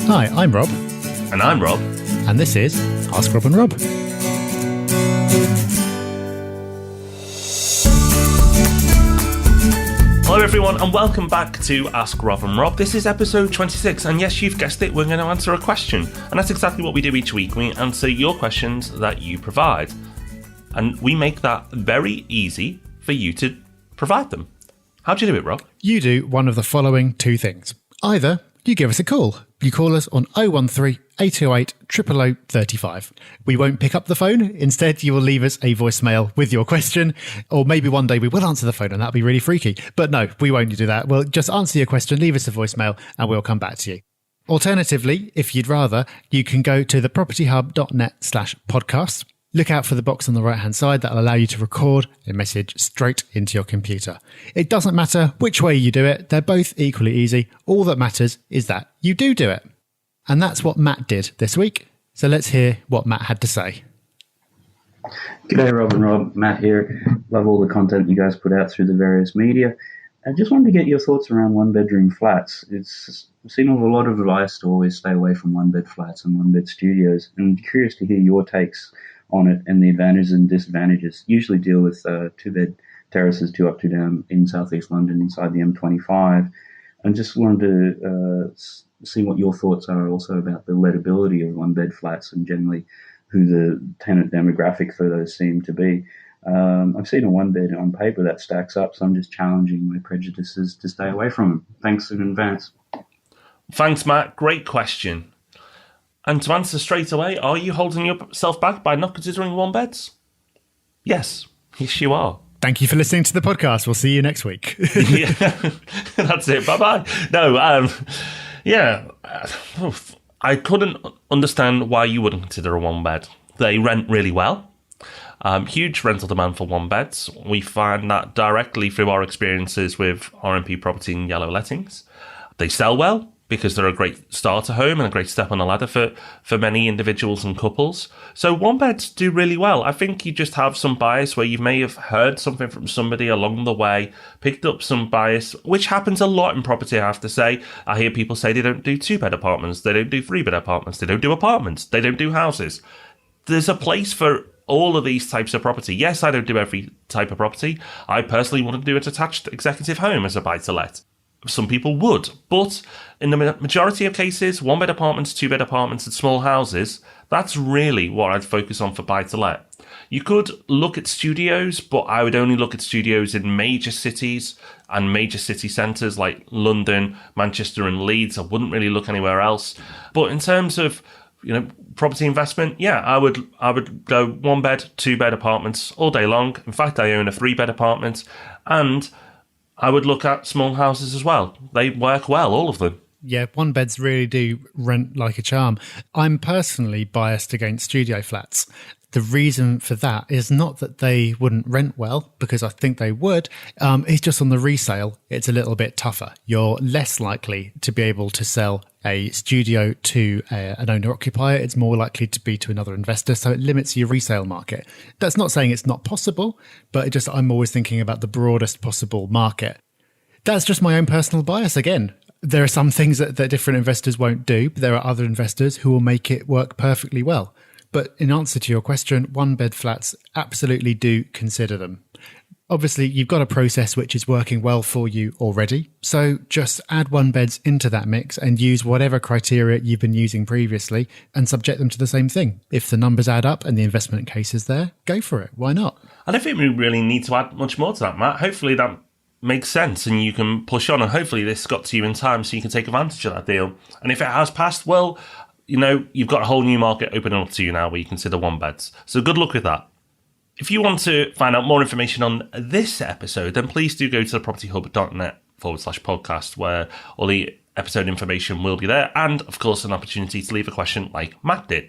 Hi, I'm Rob. And I'm Rob. And this is Ask Rob and Rob. Hello everyone and welcome back to Ask Rob and Rob. This is episode 26 and yes, you've guessed it, we're going to answer a question. And that's exactly what we do each week. We answer your questions that you provide. And we make that very easy for you to provide them. How do you do it, Rob? You do one of the following two things. Either you give us a call. You call us on 013 808 000 35. We won't pick up the phone. Instead, you will leave us a voicemail with your question. Or maybe one day we will answer the phone and that'll be really freaky. But no, we won't do that. We'll just answer your question, leave us a voicemail, and we'll come back to you. Alternatively, if you'd rather, you can go to thepropertyhub.net/podcast. Look out for the box on the right-hand side that will allow you to record a message straight into your computer. It doesn't matter which way you do it. They're both equally easy. All that matters is that you do it. And that's what Matt did this week. So let's hear what Matt had to say. G'day, Rob and Rob. Matt here. Love all the content you guys put out through the various media. I just wanted to get your thoughts around one-bedroom flats. I've seen a lot of advice to always stay away from one-bed flats and one-bed studios. And I'm curious to hear your takes on it and the advantages and disadvantages. Usually deal with two-bed terraces, 2 up, 2 down in southeast London inside the M25. And just wanted to see what your thoughts are also about the lettability of one-bed flats and generally who the tenant demographic for those seem to be. I've seen a one-bed on paper that stacks up, so I'm just challenging my prejudices to stay away from them. Thanks in advance. Thanks, Matt. Great question. And to answer straight away, are you holding yourself back by not considering one beds? Yes. Yes, you are. Thank you for listening to the podcast. We'll see you next week. Yeah, that's it. Bye-bye. No, I couldn't understand why you wouldn't consider a one bed. They rent really well. Huge rental demand for one beds. We find that directly through our experiences with RMP property and yellow lettings. They sell well because they're a great starter home and a great step on the ladder for many individuals and couples. So one beds do really well. I think you just have some bias where you may have heard something from somebody along the way, picked up some bias, which happens a lot in property, I have to say. I hear people say they don't do 2-bed apartments, they don't do 3-bed apartments, they don't do apartments, they don't do houses. There's a place for all of these types of property. Yes, I don't do every type of property. I personally wouldn't do a detached executive home as a buy-to-let. Some people would, but in the majority of cases, 1-bed apartments, 2-bed apartments and small houses, that's really what I'd focus on for buy-to-let. You could look at studios, but I would only look at studios in major cities and major city centres like London, Manchester and Leeds. I wouldn't really look anywhere else. But in terms of property investment, yeah, I would go 1-bed, 2-bed apartments all day long. In fact, I own a 3-bed apartment, and I would look at small houses as well. They work well, all of them. Yeah, one beds really do rent like a charm. I'm personally biased against studio flats. The reason for that is not that they wouldn't rent well, because I think they would. It's just on the resale, it's a little bit tougher. You're less likely to be able to sell a studio to an owner-occupier. It's more likely to be to another investor, so it limits your resale market. That's not saying it's not possible, but I'm always thinking about the broadest possible market. That's just my own personal bias. Again, there are some things that different investors won't do, but there are other investors who will make it work perfectly well. But in answer to your question, 1-bed flats, absolutely do consider them. Obviously, you've got a process which is working well for you already. So just add 1-beds into that mix and use whatever criteria you've been using previously and subject them to the same thing. If the numbers add up and the investment case is there, go for it. Why not? I don't think we really need to add much more to that, Matt. Hopefully that makes sense and you can push on, and hopefully this got to you in time so you can take advantage of that deal. And if it has passed, well, you've got a whole new market opening up to you now where you consider 1-beds. So good luck with that. If you want to find out more information on this episode, then please do go to thepropertyhub.net/podcast, where all the episode information will be there. And, of course, an opportunity to leave a question like Matt did.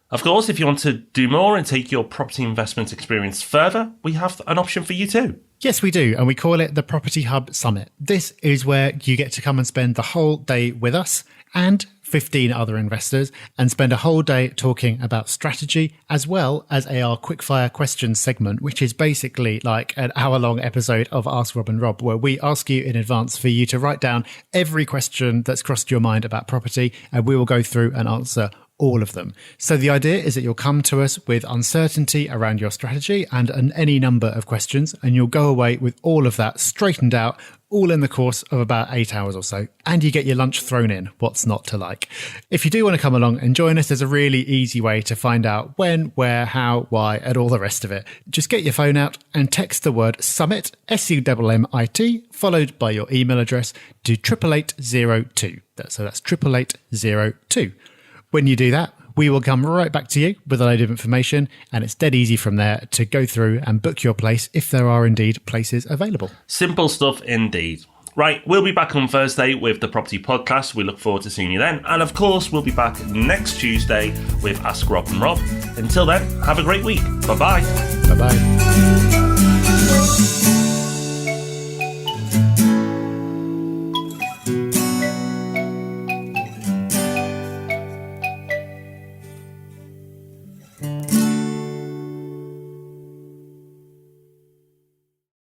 Of course, if you want to do more and take your property investment experience further, we have an option for you too. Yes, we do, and we call it the Property Hub Summit. This is where you get to come and spend the whole day with us. and 15 other investors, and spend a whole day talking about strategy, as well as our quickfire questions segment, which is basically like an hour-long episode of Ask Rob and Rob, where we ask you in advance for you to write down every question that's crossed your mind about property, and we will go through and answer all of them. So the idea is that you'll come to us with uncertainty around your strategy and any number of questions, and you'll go away with all of that straightened out, all in the course of about 8 hours or so. And you get your lunch thrown in. What's not to like? If you do want to come along and join us, there's a really easy way to find out when, where, how, why, and all the rest of it. Just get your phone out and text the word SUMMIT, SUMMIT, followed by your email address to 88802. So that's 88802. When you do that, we will come right back to you with a load of information, and it's dead easy from there to go through and book your place if there are indeed places available. Simple stuff indeed. Right, we'll be back on Thursday with the Property Podcast. We look forward to seeing you then. And of course, we'll be back next Tuesday with Ask Rob and Rob. Until then, have a great week. Bye-bye. Bye-bye.